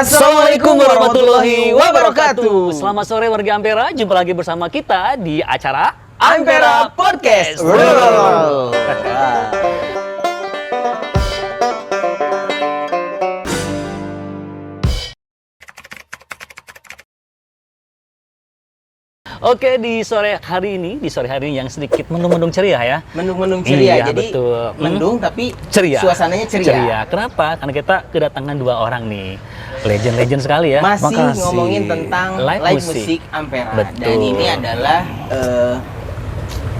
Assalamualaikum warahmatullahi wabarakatuh. Selamat sore warga Ampera, jumpa lagi bersama kita di acara Ampera Podcast. Oke, di sore hari ini yang sedikit mendung-mendung ceria ya. Mendung-mendung ceria, Iya, jadi betul. mendung tapi Ceria. suasananya ceria. Kenapa? Karena kita kedatangan dua orang nih, legend-legend sekali ya. Masih Makasih. ngomongin tentang Live live musik. musik Ampera. Betul. Dan ini adalah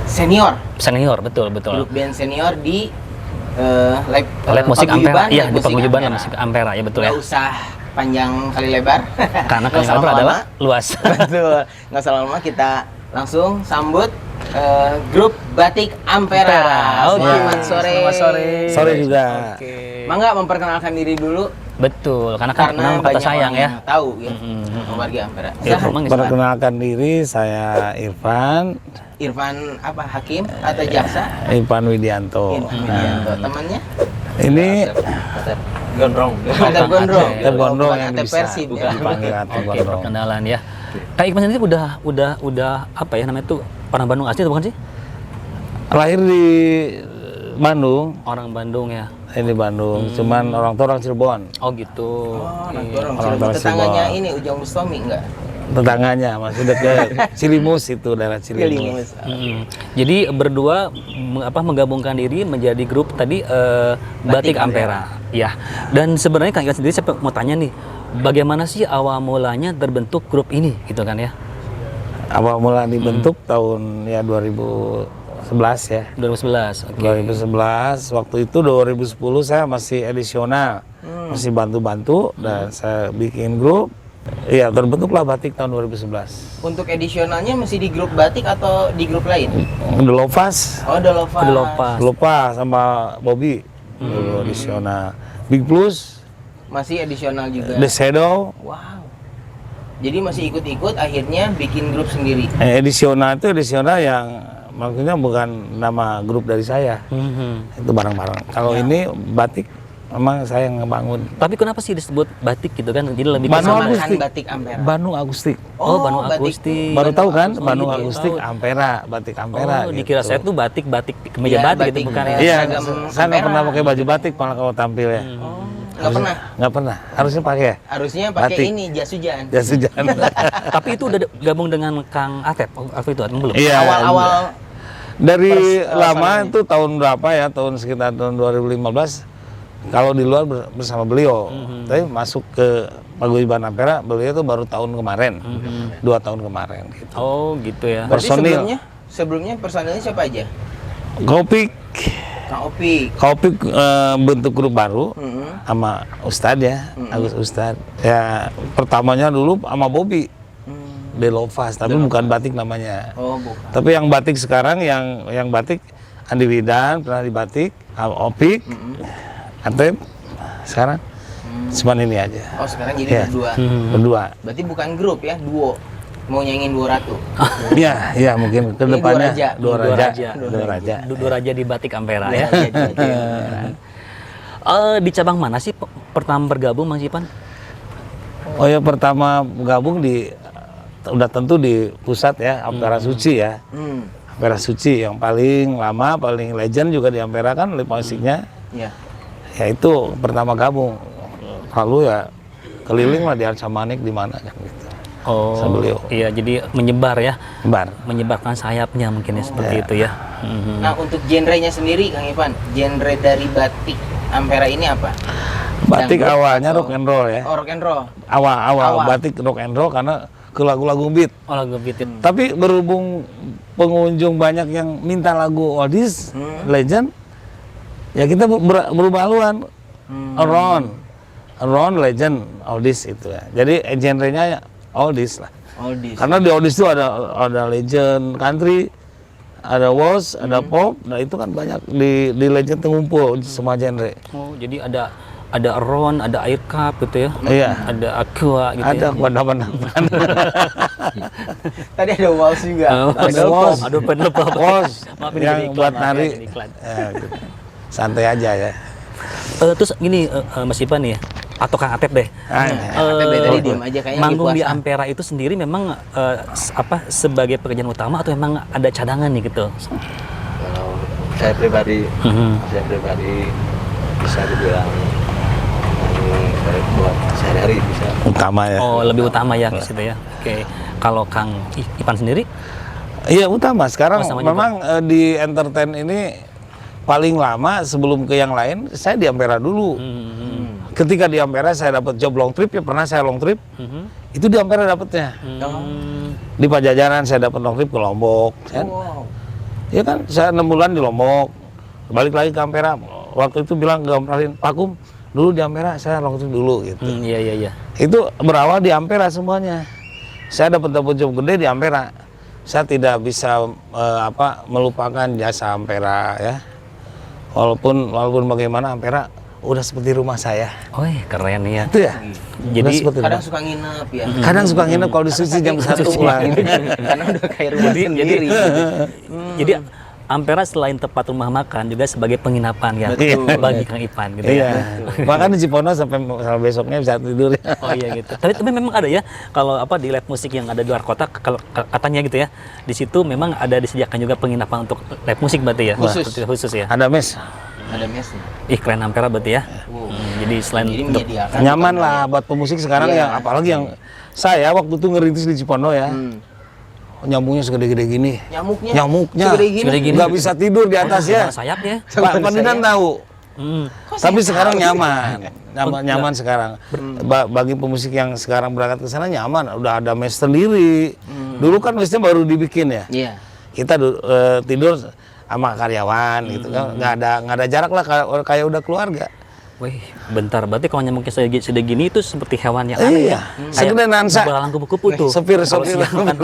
senior, Senior, betul. grup band senior di Live musik Ampera, iya, di musik paguyuban Ampera. musik Ampera ya, betul ya. Nggak usah panjang kali lebar. Karena Nggak usah Ampera adalah lama-lama. luas. Betul, nggak usah lama, kita langsung sambut grup Batik Ampera. Oke. Selamat sore. Selamat sore. Sore juga. Oke. Mangga memperkenalkan diri dulu Betul, karena kan karena nama kata banyak sayang orang ya. yang tahu ya Mm-mm. warga Ampera. Ya, Silahkan. Bang, silakan. Perkenalkan diri, saya Irfan Irfan apa Hakim atau Jaksa? Irfan Widianto. Irfan Widianto. Temannya? Ini Gondrong. Ada Gondrong. Atep Gondrong yang Atep bisa Persib ya. dipanggil Atep Oke, Gondrong. perkenalan ya. Kak Iqbal sendiri udah apa ya namanya tuh, orang Bandung asli atau bukan sih? Lahir di Bandung, Orang Bandung ya. di Bandung. Cuman orang tua orang Cirebon. Oh gitu. Oh, anak Gondrong. Orang Cirebon. tua Tetangganya Cirebon. ini Ujang Bustami enggak? Tetangganya masih dekat Cilimus itu, daerah Cilimus. Cilimus. Jadi berdua menggabungkan diri menjadi grup tadi Batik Ampera. Ya. Dan sebenarnya Kak Iqbal sendiri saya mau tanya nih, bagaimana sih awal mulanya terbentuk grup ini gitu kan ya? Awal mula dibentuk tahun ya 2011 ya. 2011. Oke. 2011, waktu itu 2010 saya masih edisional, masih bantu-bantu dan saya bikin grup. Iya, terbentuklah Batik tahun 2011. Untuk edisionalnya masih di grup Batik atau di grup lain? The Lovas, Oh, The Lovas. The Lovas. lupa sama Bobby, dulu edisional. Big Plus, Masih edisional juga. The Shadow, Wow. Jadi masih ikut-ikut akhirnya bikin grup sendiri. edisional itu edisional yang maksudnya bukan nama grup dari saya, Mhm. itu bareng-bareng. Kalau ini Batik, memang saya yang ngebangun. Tapi kenapa sih disebut batik gitu kan? Jadi lebih ke Bandung sama- Persamakan Agustik. Batik Ampera. Bandung Akustik. Oh, Bandung Batik. Akustik. Baru tahu kan? Akustik. Bandung Oh, iya, Akustik, tahu. Ampera, Batik Ampera. Oh, dikira gitu. saya tuh batik kemeja Iya, batik gitu batik. bukan ya? Iya, seragam saya nggak Ampera. pernah pakai baju batik malah kalau tampil ya. Oh, nggak pernah. Nggak pernah. Harusnya pakai ya. Harusnya pakai Batik. ini jas hujan. Jas hujan. Tapi itu udah gabung dengan Kang Atep waktu itu atau belum? Iya. Awal-awal Dari lama pasangannya. itu tahun berapa ya? Tahun sekitar tahun 2015. Kalau di luar bersama beliau, tapi masuk ke Paguyuban Ampera, beliau itu baru tahun kemarin, 2 tahun kemarin. Gitu. Oh, gitu ya. Berarti Personil. sebelumnya personilnya siapa aja? Kopik, Kang Opik. Kopik bentuk grup baru Mm-mm. sama Ustadz ya, Agus Ustadz. Ya pertamanya dulu sama Bobby, The Lovas, tapi bukan Batik namanya. Oh, bukan. Tapi yang Batik sekarang, yang Batik Andi Widan pernah di Batik, Opik, Atep, sekarang cuman ini aja. Oh, sekarang jadi Iya. berdua. Berdua. Berarti bukan grup ya, duo. Mau nyanyiin Dua Ratu. Iya, iya mungkin ke Ini depannya Dua Raja. Dua Raja. Dua raja di Batik Ampera Iya, ya. iya, iya, iya. Di cabang mana sih pertama bergabung Mang Cipan? Oh ya, pertama gabung udah tentu di pusat ya, Ampera Suci ya. Hmm. Ampera Suci yang paling lama, paling legend juga di Ampera kan live musiknya. Iya. Ya itu pertama gabung. Lalu ya keliling lah di Arca Manik di mana kan gitu. Oh, Sama beliau. iya, jadi menyebar ya, Bar. menyebarkan sayapnya mungkin ya seperti itu ya. Mhm. Nah, untuk genrenya sendiri Kang Ivan, genre dari Batik Ampera ini apa? Batik Dangdut awalnya atau- rock and roll ya. Oh, rock and roll. Awal Awal. Batik rock and roll karena ke lagu-lagu beat. Oh, lagu beat itu. Tapi berhubung pengunjung banyak yang minta lagu oldies, legend, ya kita berubah haluan. Around legend oldies itu ya. Jadi genrenya oldies lah. Oldies. Karena di oldies itu ada legend country, ada waltz, ada pop. Nah itu kan banyak di legend ngumpul semua genre. Oh, jadi ada ron, ada air cup gitu ya. Iya. Ada aqua gitu Ada ya. kuadapan-kuadapan. Tadi ada waltz juga. Ada waltz. Aduh, lupa. Waltz Maaf, ini yang jadi iklan, buat maaf ya, nari. jadi iklan. Ya, gitu. Santai aja ya. Terus gini, Mas Ipan nih ya. atau Kang Atep deh. Atep dari tadi diem aja kayaknya lagi Manggung di puasa. Ampera itu sendiri memang sebagai pekerjaan utama atau memang ada cadangan nih gitu? Kalau saya pribadi bisa dibilang buat sehari-hari bisa. Utama ya. Oh, lebih utama ya ke situ ya. Oke. Kalau Kang Ipan sendiri? Iya utama. Sekarang Oh, sama memang di entertain ini paling lama sebelum ke yang lain saya di Ampera dulu. Ketika di Ampera saya dapat job long trip ya, pernah saya long trip. Itu di Ampera dapatnya. Di Pajajaran saya dapat long trip ke Lombok kan. Ya kan saya 6 bulan di Lombok. Balik lagi ke Ampera. Waktu itu bilang ke Om Prarin, Pak Kum, dulu di Ampera saya long trip dulu gitu. Iya. Itu berawal di Ampera semuanya. Saya dapat job gede di Ampera. Saya tidak bisa melupakan jasa Ampera ya. Walaupun bagaimana Ampera udah seperti rumah saya. Oh, keren ya. Itu ya. Jadi Udah seperti Kadang rumah. suka nginep ya. Kadang suka nginep kalau disuci jam 1 pulang. Karena udah kayak rumah sendiri. Jadi Ampera selain tempat rumah makan juga sebagai penginapan ya Betul. bagi Kang Ipan gitu Iya. ya. Bahkan di Cipondo sampai besoknya bisa tidur. Oh iya gitu. Tapi memang ada ya kalau di live musik yang ada di luar kota kalau katanya gitu ya. Di situ memang ada disediakan juga penginapan untuk live musik berarti ya. Khusus. Seperti khusus ya. Ada mes. Ada mesnya. Ih keren Ampera berarti ya. Jadi selain Jadi untuk menyediakan Nyaman lah buat pemusik sekarang Iya. yang apalagi yang saya waktu itu ngerintis di Cipondo ya. Nyamuknya segede-gede gini. Nyamuknya segede gini. Nggak bisa tidur di atas ya. sayapnya. Pak Pandinan tahu. Kok Tapi saya sekarang tahu? nyaman sekarang. Bagi pemusik yang sekarang berangkat ke sana nyaman, udah ada mes sendiri. Dulu kan mesnya baru dibikin ya. Iya. Kita tidur sama karyawan gitu kan, nggak ada jarak lah kayak udah keluarga. Wih, bentar. Berarti kalau nyamuknya sudah gini itu seperti hewan yang aneh Iya, ya. segede nansa. Belalang kupu-kupu tuh. Sopir Kalau siang kan.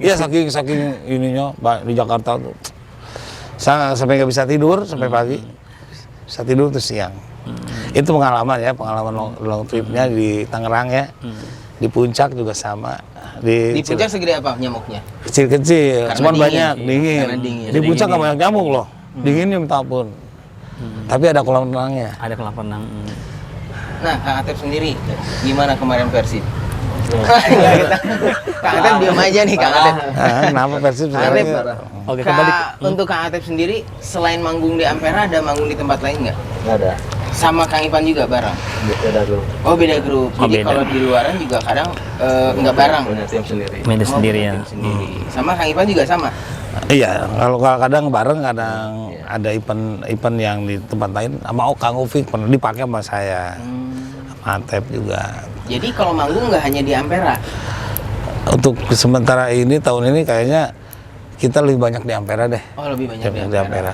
Iya saking ininya di Jakarta tuh. Saya sampai nggak bisa tidur sampai pagi. Bisa tidur terus siang. Itu pengalaman long tripnya di Tangerang ya. Di Puncak juga sama. Di puncak segede apa nyamuknya? Kecil-kecil, Karena cuman dingin. banyak dingin. Karena dingin. Di Puncak nggak banyak nyamuk loh. Dinginnya minta ampun. Tapi ada kolam renangnya. Ada kolam renang. Nah, Kang Atep sendiri gimana kemarin Persib? Kang Atep diam aja nih Kang Atep. Kenapa Persib Kang Atep, sekarang? Oke, kembali. untuk Kang Atep sendiri selain manggung di Ampera ada manggung di tempat lain nggak? Nggak ada. Sama Kang Ipan juga bareng? Beda dulu. Oh beda grup. Oh, Jadi beda. kalau di luaran juga kadang nggak bareng. Punya tim sendiri. Media Oh, sendiri punya ya. tim sendiri. Sama Kang Ipan juga sama. Iya, kalau kadang bareng, kadang ada event yang di tempat lain sama Kang Ufik pernah dipakai sama saya, sama Atep juga. Jadi kalau manggung nggak hanya di Ampera. Untuk sementara ini tahun ini kayaknya kita lebih banyak di Ampera deh, Oh lebih banyak di di Ampera. Ampera.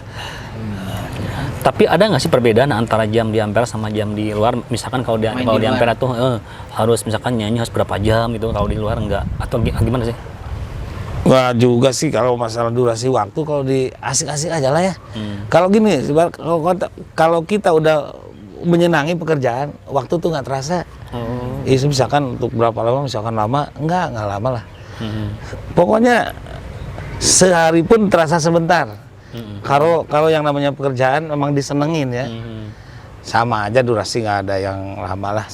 Tapi ada nggak sih perbedaan antara jam di Ampera sama jam di luar? Misalkan kalau di Main kalau di di luar. Ampera tuh harus misalkan nyanyi harus berapa jam gitu, kalau di luar enggak atau gimana sih? Wah juga sih kalau masalah durasi waktu kalau di asik-asik aja lah ya. Kalau gini, kalau kita udah menyenangi pekerjaan, waktu tuh nggak terasa. Misalkan untuk berapa lama, misalkan lama, nggak lama lah. Pokoknya sehari pun terasa sebentar. Kalau yang namanya pekerjaan memang disenengin ya. Sama aja durasi nggak ada yang lama lah.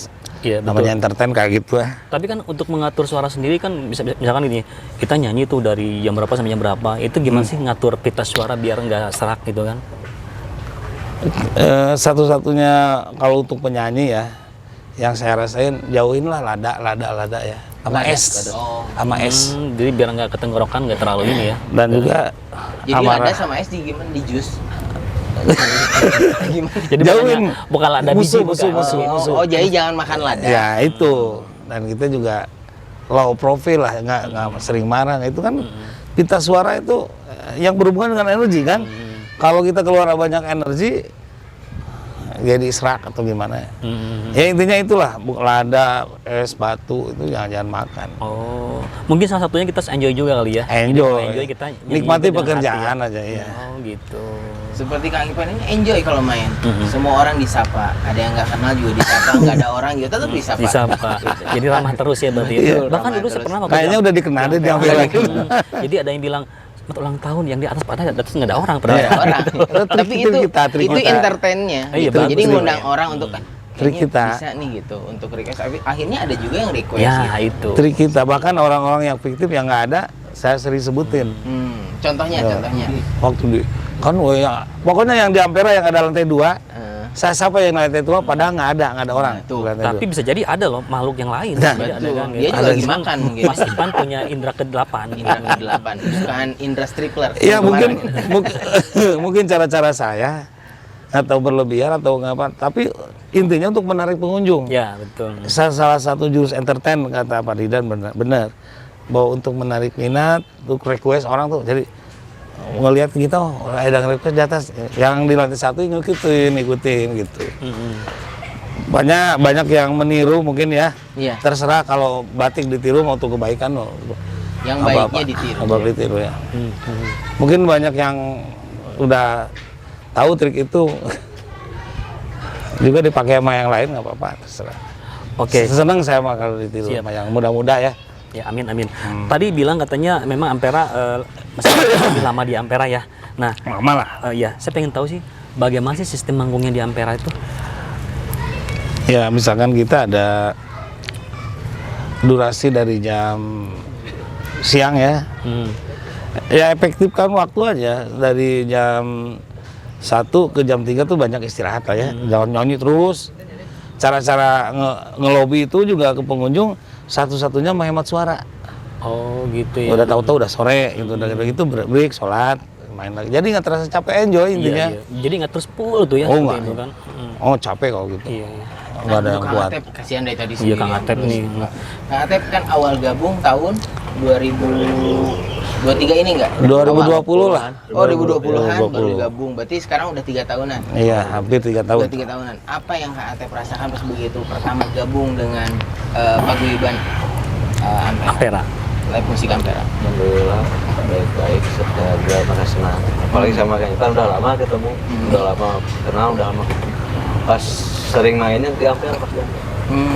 Iya, betul. Namanya entertain kayak gitu ya. Tapi kan untuk mengatur suara sendiri kan misalkan gini, kita nyanyi tuh dari jam berapa sampai jam berapa, itu gimana sih ngatur pita suara biar nggak serak gitu kan? Satu-satunya kalau untuk penyanyi ya, yang saya rasain jauhin lah lada ya, sama es, sama es. Jadi biar nggak ketenggorokan, nggak terlalu ini ya. Dan juga Jadi amarah. lada sama es di gimana? Di jus? Gimana? Jadi Jauhin. bukan lada biji, bukan. Oh, jadi jangan makan lada. Ya itu, dan kita juga low profile lah, nggak sering marah. Itu kan pita suara itu yang berhubungan dengan energi kan. Kalau kita keluar banyak energi, jadi serak atau gimana ya. Ya intinya itulah, lada, es, batu itu jangan makan. Oh, mungkin salah satunya kita enjoy juga kali ya. Enjoy, Enjoy kita nyanyi nikmati dengan pekerjaan hati aja ya. Oh gitu. Seperti Kang Ipan ini enjoy kalau main. Semua orang disapa. Ada yang nggak kenal juga disapa. Nggak ada orang juga tetap disapa. Bisa Pak. Jadi ramah terus ya berarti. Iya, Bahkan ramah dulu saya terus. pernah waktu Kayaknya jam- udah dikenal deh di Ampera. Jadi ada yang bilang selamat ulang tahun yang di atas pada atas nggak ada orang Nggak ada orang. Trik Tapi itu itu kita, trik itu kita. entertainnya. Iya, gitu. bagus Jadi juga. ngundang orang untuk trik kayaknya kita. bisa nih gitu untuk request. Tapi akhirnya ada juga yang request Ya gitu. itu. Trik kita, bahkan orang-orang yang fiktif yang nggak ada, saya sering sebutin. Contohnya, Ya. contohnya. Waktu di kan ya, pokoknya yang di Ampera yang ada lantai 2, saya sapa yang lantai 2 padahal nggak ada orang. Nah, tuh. di lantai Tapi 2. bisa jadi ada loh makhluk yang lain. Nah, Jadi betul. kan, Dia gitu. juga Ada lagi juga. makan mungkin. Mas Ipan punya indra ke-8. Indra ke-8, bukan Indra Stripler. Iya mungkin Kemarin. mungkin cara-cara saya atau berlebihan atau ngapa, tapi intinya untuk menarik pengunjung. Ya betul. Salah satu jurus entertain kata Pak Didan benar bahwa untuk menarik minat, untuk request orang tuh jadi ngelihat kita ada request di atas, yang di lantai 1 ngikutin gitu. Banyak yang meniru mungkin ya. Iya. Terserah kalau batik ditiru mau untuk kebaikan loh. Yang baiknya ditiru. Apa ditiru ya. Mungkin banyak yang udah tahu trik itu juga dipakai sama yang lain nggak apa-apa, terserah. Oke. Senang saya mah kalau ditiru Siap. sama yang muda-muda ya. Ya amin amin. Tadi bilang katanya memang Ampera masih lebih lama di Ampera ya. Nah, Lama lah. ya saya pengen tahu sih bagaimana sih sistem manggungnya di Ampera itu? Ya misalkan kita ada durasi dari jam siang ya. Ya efektifkan waktu aja dari jam 1 ke jam 3 tuh banyak istirahat lah ya. Jangan nyanyi terus. Cara-cara ngelobi itu juga ke pengunjung satu-satunya menghemat suara. Oh gitu ya. Udah tahu-tahu udah sore gitu, udah gitu break, sholat, main lagi. Jadi nggak terasa capek, enjoy intinya. Iya, iya. Jadi nggak terus full tuh ya Oh, seperti nggak. itu kan. Oh capek kalau gitu. Iya, iya. Nggak ada yang Kang kuat. Atep, kasihan dari tadi Iya, sendiri. Kang Atep nih. Kang Atep kan awal gabung tahun 2023 ini enggak? 2020 lah. Oh 2020-an 2020. baru gabung. Berarti sekarang udah 3 tahunan. Iya, hampir 3 tahun. Udah 3 tahunan. Apa yang Kang Atep rasakan pas begitu pertama gabung dengan paguyuban Ampera? Ampera. Live musik Ampera. Alhamdulillah baik-baik, sejaga, merasa senang. Apalagi sama kayak kan udah lama ketemu, udah lama kenal, udah lama. Pas sering mainnya di Ampera pas di Ampera.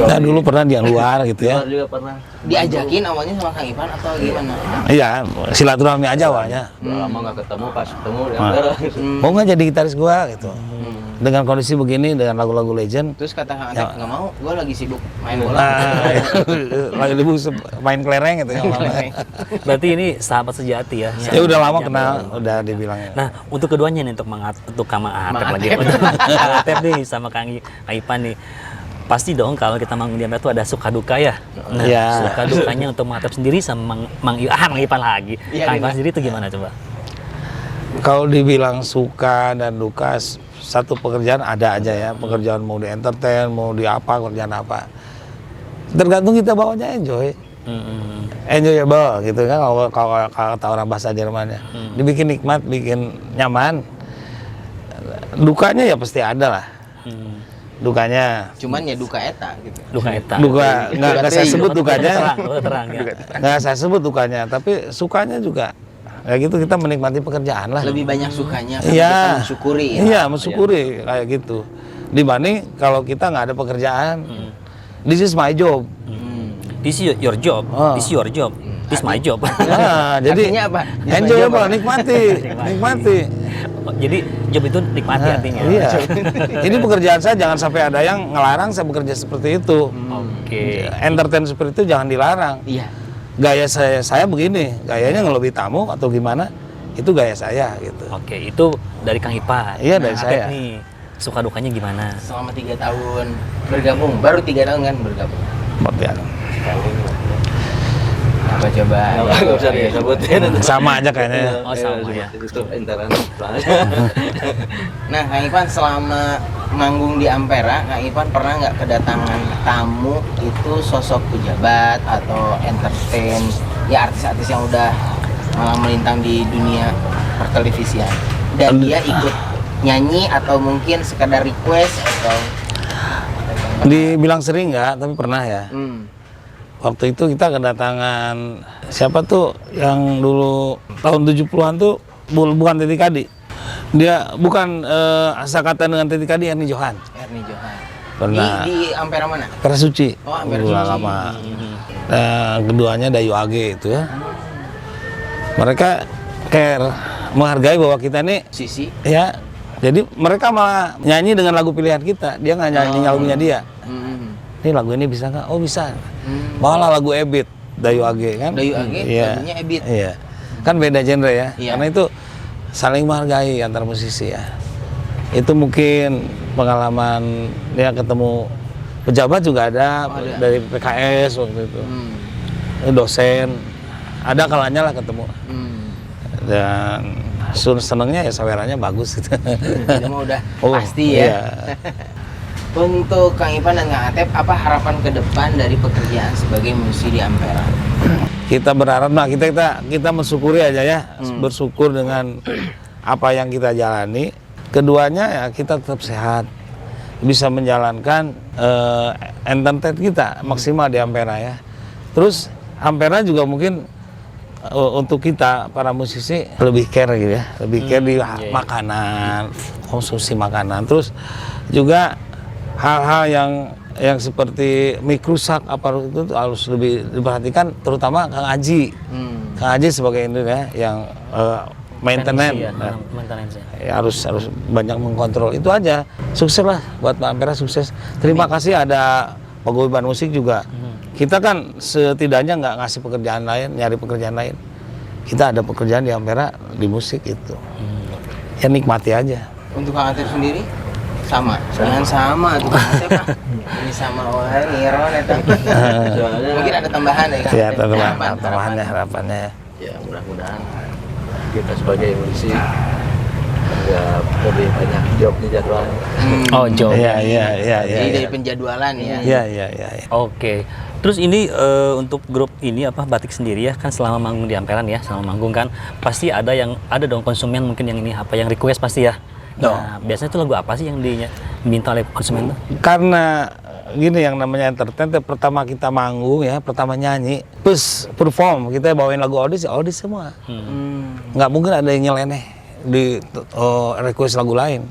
Nah dulu pernah di luar gitu ya. Luar juga pernah. Diajakin awalnya sama Kang Ipan atau gimana? Iya, silaturahmi aja awalnya. Udah lama nggak ketemu, pas ketemu di Ampera. Mau nggak jadi gitaris gua gitu. Dengan kondisi begini, dengan lagu-lagu legend. Terus kata Kang Atep, nggak mau, gue lagi sibuk main bola. Nah, lagi dibuk main kelereng gitu ya. Berarti ini sahabat sejati ya. Ya udah lama kenal, udah dibilangnya. Nah, untuk keduanya nih untuk Kang Atep lagi. Untuk Kang Atep nih sama Kang Ipan nih. Pasti dong kalau kita manggung di Ampera itu ada suka duka ya. Nah, Iya. suka dukanya untuk Mang Atep sendiri sama Mang Ipan lagi. Iya, Kang iya. Ipan sendiri itu gimana coba? Kalau dibilang suka dan duka, satu pekerjaan ada aja ya. Pekerjaan mau di entertain, mau di apa, kerjaan apa. Tergantung kita bawanya enjoy. Enjoyable gitu kan kalau kata orang bahasa Jerman ya. Dibikin nikmat, bikin nyaman. Dukanya ya pasti ada lah. Dukanya. Cuman ya duka eta gitu. Duka eta. Duka nggak saya sebut dukanya. Terang ya. Nggak saya sebut dukanya, tapi sukanya juga. Ya gitu kita menikmati pekerjaan lah. Lebih banyak sukanya kan Iya. kita mensyukuri ya. Iya, mensyukuri kayak gitu. Dibanding kalau kita nggak ada pekerjaan. This is my job. This is your job. Oh. This is your job. This is my job. Nah, jadi Artinya apa? enjoyable, nikmati, nikmati. Oh, jadi job itu nikmati Nah, artinya. iya. Ini pekerjaan saya jangan sampai ada yang ngelarang saya bekerja seperti itu. Oke. Entertain seperti itu jangan dilarang. Iya. Gaya saya begini, gayanya ngelobi tamu atau gimana, itu gaya saya gitu. Oke, itu dari Kang Ipan. Iya, dari Atep saya. nih, suka dukanya gimana? Selama 3 tahun bergabung, baru 3 tahun kan bergabung. Seperti itu. Apa coba? Nggak usah disebutin. Sama aja kayaknya. Oh, sama ya. Itu internet. Nah, Kang Ipan selama manggung di Ampera, Kang Ipan pernah nggak kedatangan tamu itu sosok pejabat atau entertain, ya artis-artis yang udah melintang di dunia pertelevisian, dan dia ikut nyanyi atau mungkin sekedar request atau Dibilang sering nggak, tapi pernah ya. Waktu itu kita kedatangan siapa tuh yang dulu tahun 70-an tuh bukan Titi Kadi. Dia bukan sekatan dengan Titi Kadi, Ernie Johan. Ernie Johan. Pernah. Di Ampera mana? Ampera Suci. Oh, Ampera Udah Suci. lama. Keduanya Dayu Age itu ya. Mereka care, menghargai bahwa kita nih Sisi. ya Jadi mereka malah nyanyi dengan lagu pilihan kita, dia nggak nyanyi lagunya dia. Ini lagu ini bisa nggak? Oh bisa. Bawalah lagu Ebit, Dayu Age kan? Dayu Age, Iya. lagunya Ebit. Iya. Kan beda genre ya. Iya. Karena itu saling menghargai antar musisi ya. Itu mungkin pengalaman dia ketemu pejabat juga ada, dari PKS waktu itu. Dosen. Ada kalanya lah ketemu. Dan senengnya ya sawerannya bagus gitu. Itu mah udah Oh, pasti ya. iya. Untuk Kang Ipan dan Kang Atep, apa harapan ke depan dari pekerjaan sebagai musisi di Ampera? Kita berharap, nah kita mensyukuri aja ya, bersyukur dengan apa yang kita jalani. Keduanya ya kita tetap sehat, bisa menjalankan entertain kita maksimal di Ampera ya. Terus Ampera juga mungkin untuk kita para musisi lebih care gitu ya, lebih care di makanan, konsumsi makanan. Terus juga hal-hal yang seperti mik rusak apa itu harus lebih diperhatikan, terutama Kang Aji. Kang Aji sebagai ini ya yang maintenance, Maintenance ya. ya, harus banyak mengkontrol. Itu aja. Sukses lah buat Mbak Ampera, sukses. Terima kasih ada paguyuban musik juga. Kita kan setidaknya nggak ngasih pekerjaan lain, nyari pekerjaan lain. Kita ada pekerjaan di Ampera di musik itu. Ya nikmati aja. Untuk Kang Atep sendiri sama, jangan sama tuh Kang Atep ah. Ini sama wae ngiron eta. Soalnya Mungkin ada tambahan ya Kang Ya Atep? tambahannya harapannya. ya mudah-mudahan kita sebagai musisi ya lebih banyak job di jadwalnya. Oh, job. Iya. Jadi dari penjadwalan ya. Iya. Oke. Terus ini untuk grup ini apa Batik sendiri ya kan selama manggung di Amperan ya, selama manggung kan pasti ada dong konsumen mungkin yang ini apa yang request pasti ya. Nah, biasanya itu lagu apa sih yang diminta oleh konsumen tuh? Karena gini yang namanya entertain, pertama kita manggung ya, pertama nyanyi, terus perform, kita bawain lagu audis semua. Nggak mungkin ada yang nyeleneh di request lagu lain.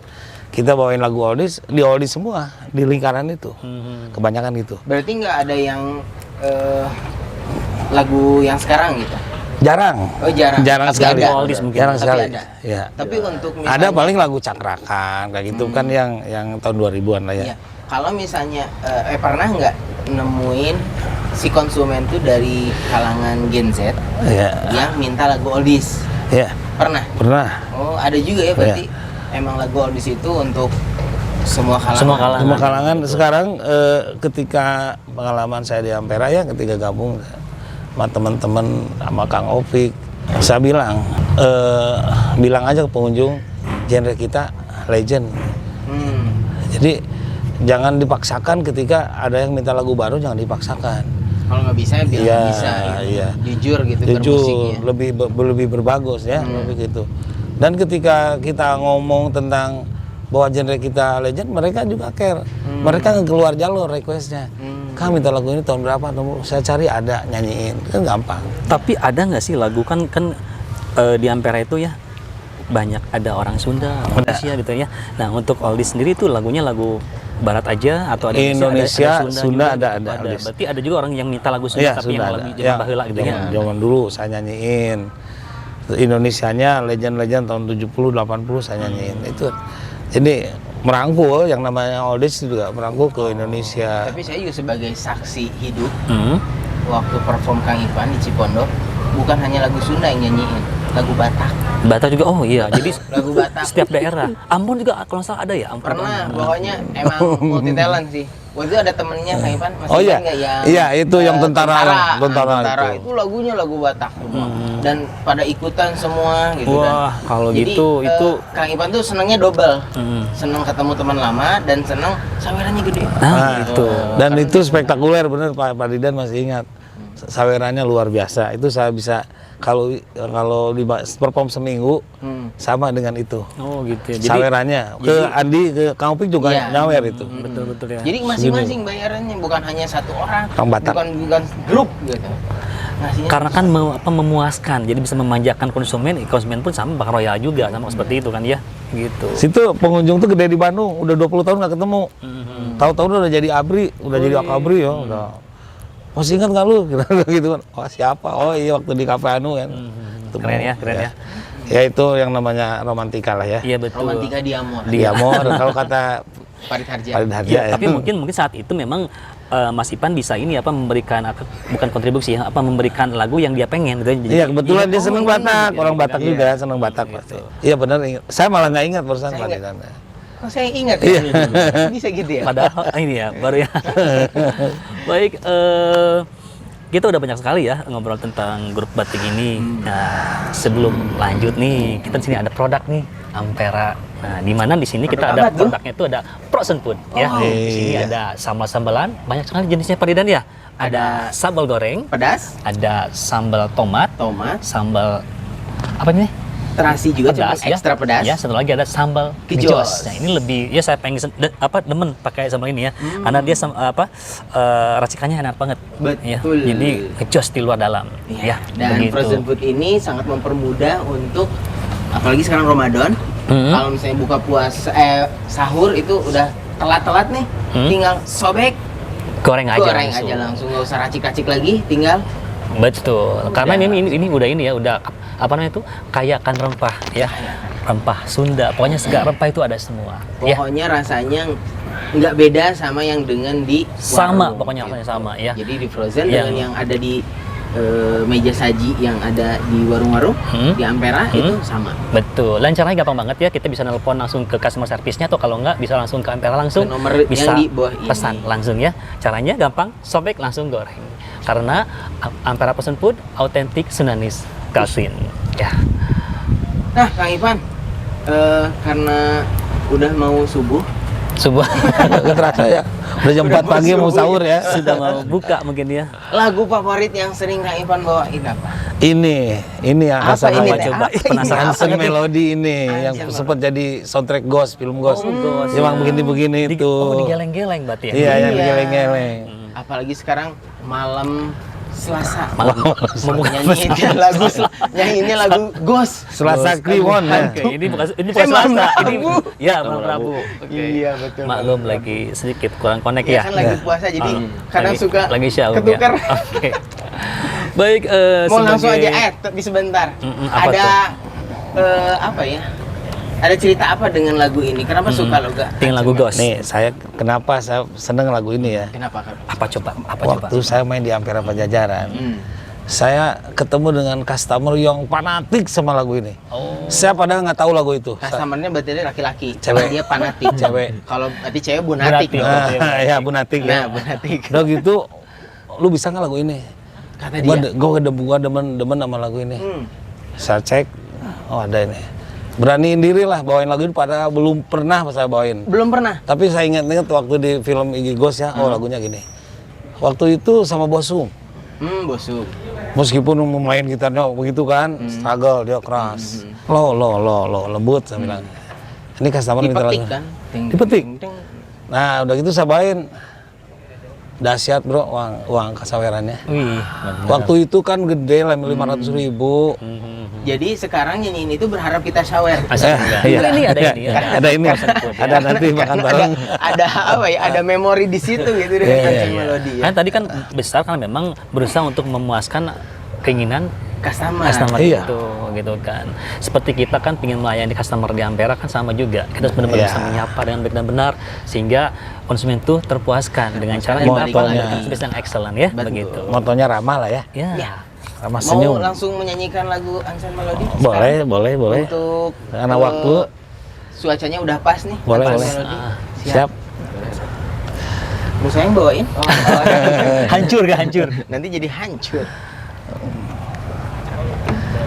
Kita bawain lagu audis, di audis semua di lingkaran itu, kebanyakan gitu. Berarti nggak ada yang lagu yang sekarang gitu? Jarang. Oh, jarang. Jarang Tapi sekali. ada. Oldies mungkin. Jarang Tapi sekali. ada. Ya. Tapi untuk Ada misalnya, paling lagu cakrakan kayak gitu kan yang tahun 2000-an lah ya. iya. Kalau misalnya pernah nggak nemuin si konsumen tuh dari kalangan Gen Z Iya. yang minta lagu oldies? Iya. Pernah? Pernah. Oh, ada juga ya berarti. Emang lagu oldies itu untuk semua kalangan. Semua kalangan. Semua kalangan. Sekarang ketika pengalaman saya di Ampera ya, ketika gabung sama teman-teman sama Kang Opik, saya bilang aja ke pengunjung, genre kita legend. Jadi jangan dipaksakan ketika ada yang minta lagu baru, jangan dipaksakan. Kalau nggak bisa bilang Iya, bisa. Gitu. iya. Jujur gitu Jujur, bermusiknya. lebih berbagus ya, lebih gitu. Dan ketika kita ngomong tentang bahwa genre kita legend, mereka juga care. Mereka keluar jalur requestnya. Kang minta lagu ini tahun berapa? Saya cari ada, nyanyiin, kan gampang. Tapi ada nggak sih lagu kan di Ampera itu ya banyak ada orang Sunda, orang Indonesia gitu ya. Nah untuk oldies sendiri itu lagunya lagu Barat aja atau ada Indonesia, Sunda juga, ada. Oldies. Berarti ada juga orang yang minta lagu Sunda Iya, tapi Sunda yang ada. lebih zaman baheula gitu ya. Zaman dulu saya nyanyiin. Indonesianya legend-legend tahun 70 80 saya nyanyiin. Itu. Jadi merangkul yang namanya oldies juga merangkul ke Indonesia. Tapi saya juga sebagai saksi hidup waktu perform Kang Ipan di Cipondo, bukan hanya lagu Sunda yang nyanyiin, lagu Batak. Batak juga, oh iya, jadi Lagu Batak. setiap daerah. Ambon juga kalau nggak salah ada ya? Ambon. Pernah, pokoknya emang multi talent sih. Waktu itu ada temennya Kang Ipan, masih Oh iya, ingat nggak yang iya itu yang tentara itu. Itu lagunya lagu Batak semua. Dan pada ikutan semua gitu kan. Wah, kalau Jadi, gitu itu Kang Ipan tuh senengnya double. Seneng ketemu teman lama dan seneng sawerannya gede. Nah, gitu. Dan itu spektakuler bener Pak Didan masih ingat. Sawerannya luar biasa. Itu saya bisa kalau di perform seminggu sama dengan itu. Oh gitu ya. Jadi Sawerannya ke Andi, ke Kang Opik juga Iya. nyawer itu. betul ya. Jadi masing-masing bayarannya bukan hanya satu orang, Kang Batak. bukan grup gitu. Ngasihnya Karena kan memuaskan, jadi bisa memanjakan konsumen pun sama bakal royal juga sama seperti itu kan ya, gitu. Situ pengunjung tuh gede di Bandung, udah 20 tahun nggak ketemu. Tahu-tahu udah jadi abri, udah jadi akabri ya, udah. Masih ingat nggak lu? Gitu kan. Oh siapa? Oh iya waktu di Cafe Anu kan. Keren ya. Ya itu yang namanya romantika lah ya. Iya betul. Romantika Diamor. Diamor kalau kata Farid Harja. Farid Harja Iya, ya. tapi mungkin saat itu memang Mas Ipan bisa ini apa memberikan bukan kontribusi ya, apa memberikan lagu yang dia pengen gitu. Jadi, Iya kebetulan dia seneng ini Batak, gitu, orang gitu Batak kan. juga seneng Batak pasti. Iya benar. Saya malah nggak ingat barusan Saya Farid nggak- Harja. Kok saya ingat ya? Bisa gitu ya? padahal ini ya baru ya. Baik, kita udah banyak sekali ya ngobrol tentang grup batik ini. Nah, sebelum lanjut nih, kita di sini ada produk nih, Ampera. Nah, di mana di sini kita ada Produk apa tuh? produknya itu ada frozen food ya. Oh, Di sini iya. ada sambal-sambalan, banyak sekali jenisnya Pak Ridan ya. Ada sambal goreng, Pedas, ada sambal tomat, tomat, sambal apa ini? terasi juga cuma Pedas, ya. ekstra pedas. Ya, satu lagi ada sambal Kijos. kijos. Nah, ini lebih ya saya pengen demen pakai sambal ini ya. Karena dia racikannya enak banget. Ya. Betul. Jadi kijos di luar dalam. Iya. Ya, Dan begitu. frozen food ini sangat mempermudah untuk apalagi sekarang Ramadan. Mhm. Kalau misalnya buka puasa sahur itu udah telat-telat nih, tinggal sobek, goreng aja goreng langsung. aja langsung, nggak usah racik-racik lagi, tinggal Betul. Karena ini udah ini ya, udah apa namanya itu? Kaya akan rempah ya. Rempah Sunda. Pokoknya segala rempah itu ada semua. Ya. pokoknya rasanya nggak beda sama yang dengan di Sama, warung, pokoknya rasanya sama, ya. Jadi di frozen Yang- dengan yang ada di meja saji yang ada di warung-warung di Ampera itu sama. Betul. Dan caranya gampang banget ya. Kita bisa nelpon langsung ke customer service-nya atau kalau enggak bisa langsung ke Ampera langsung. Ke nomor bisa yang di bawah ini. pesan langsung ya. Caranya gampang, sobek langsung goreng. Karena Ampera Frozen Food autentik Sunanis Kalsin. Ya. Nah, Kang Ivan, karena udah mau subuh, Sebuah Nggak terasa ya. Udah jam 4 pagi mau sahur ya. sudah mau buka mungkin ya. lagu favorit yang sering Kang Ivan bawain apa? Ini yang Apa Hasan ini? Melodi. Coba, Apa ini? penasaran Apa Hasan ini? Melodi ini yang Hasan sempat jadi soundtrack Ghost, film Ghost. Ghost. Emang begini-begini itu. Oh, digeleng-geleng berarti ya. Iya, yang Iya. digeleng-geleng. Apalagi sekarang malam Selasa. Malam membuka Nyanyiinnya lagu nyanyiinnya lagu Ghost. Selasa Kliwon ya. Oke, ini bukan malam Selasa, ini Rabu. ya malam Rabu. Iya, betul. Maklum lagi sedikit kurang connect Ya ya. kan lagi puasa jadi kadang Lagi- suka lagi syaum ketukar. ya. Oke. Baik, Mau langsung sebagai- aja tapi sebentar. Apa Ada apa ya? Ada cerita apa dengan lagu ini? Kenapa suka lo gak? dengan lagu Ghost. Nih, kenapa saya seneng lagu ini ya? Kenapa Kak? Apa coba? Apa coba? Waktu saya main di Ampera Pajajaran, saya ketemu dengan customer yang fanatik sama lagu ini. Oh. Saya padahal nggak tahu lagu itu. Customer-nya berarti dia laki-laki. Cewek. Dia fanatik. Cewek. Kalau berarti cewek bunatik Bunatik. dong. Ya, Bu Natik Nah, ya. bunatik. Udah gitu, lu bisa nggak lagu ini? Kata dia. Gua demen sama lagu ini. Hmm. Saya cek, oh ada ini. Beraniin diri lah bawain lagu ini, padahal belum pernah saya bawain. Belum pernah. Tapi saya ingat waktu di film Iggy Ghost ya, oh lagunya gini. Waktu itu sama Bosum, Bosuk. meskipun memain gitarnya begitu kan, struggle dia keras. Lo lembut saya bilang. Ini customer minta Dipetik lagu. kan? Ting, Dipetik. ting, ting. Nah udah gitu saya bawain. Dahsyat bro uang kasawerannya. Wih, Waktu itu kan gede lah 500.000. Jadi sekarang nyanyiin itu berharap kita shower. Astaga. Ini ada ini. Ada ini, ada nanti makan bareng. Ada apa ya? Ada memori di situ gitu dengan Iya, Hasan iya. Melodi ya. Kan tadi kan besar karena memang berusaha untuk memuaskan keinginan Customer. customer Iya. itu gitu kan. Seperti kita kan ingin melayani customer di Ampera kan sama juga. Kita benar-benar Iya. bisa menyapa dengan baik dan benar sehingga konsumen itu terpuaskan dengan cara kita Motonya. memberikan service yang excellent ya, Betul. begitu. Motonya ramah lah ya, Ya. Ya. ramah Mau senyum. langsung menyanyikan lagu Hasan Melodi? Boleh, boleh. Untuk Karena waktu. cuacanya udah pas nih. Boleh, Hasan boleh. Melodi. Siap. Mau saya yang bawain? Hancur gak hancur? Nanti jadi hancur.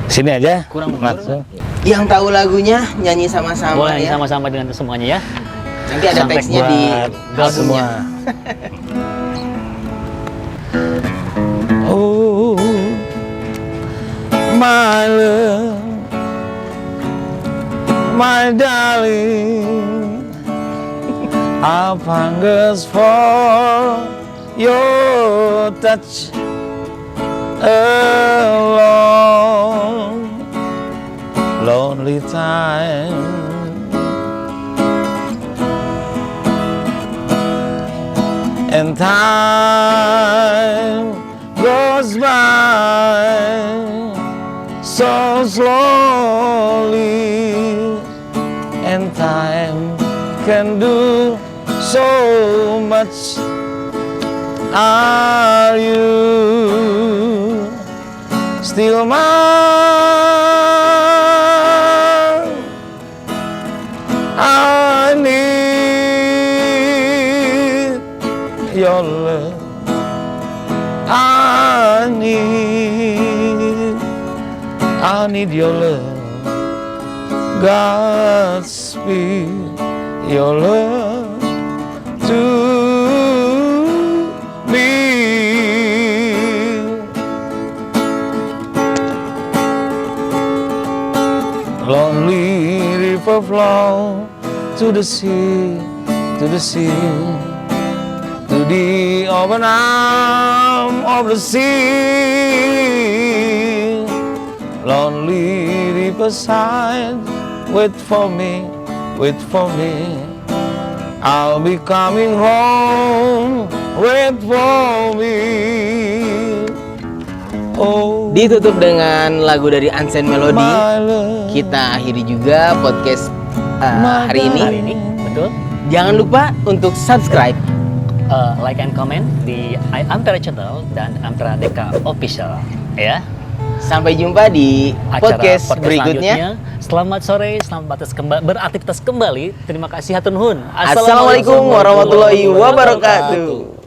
Sini aja. Kurang langsung. Yang tahu lagunya nyanyi sama-sama Boleh ya. sama-sama dengan semuanya ya. Nanti ada Sampai teksnya di Buat semua. albumnya. Oh, my love, my darling, I hungers for your touch alone, lonely time. And time goes by so slowly. Are you still mine? I need your love. I need your love. Godspeed your love to me. Lonely river flow to the sea, to the sea, to the open arm of the sea. Lonely riverside, wait for me, wait for me. I'll be coming home, wait for me. Oh, Ditutup dengan lagu dari Unseen Melody. my love, Kita akhiri juga podcast hari ini. Hari ini, betul. Jangan lupa untuk subscribe. Like and comment di Ampera Channel dan Ampera Deka Official, ya. Sampai jumpa di Acara podcast berikutnya. selanjutnya. Selamat sore, selamat beraktivitas kembali. Terima kasih hatur nuhun. Assalamualaikum warahmatullahi wabarakatuh.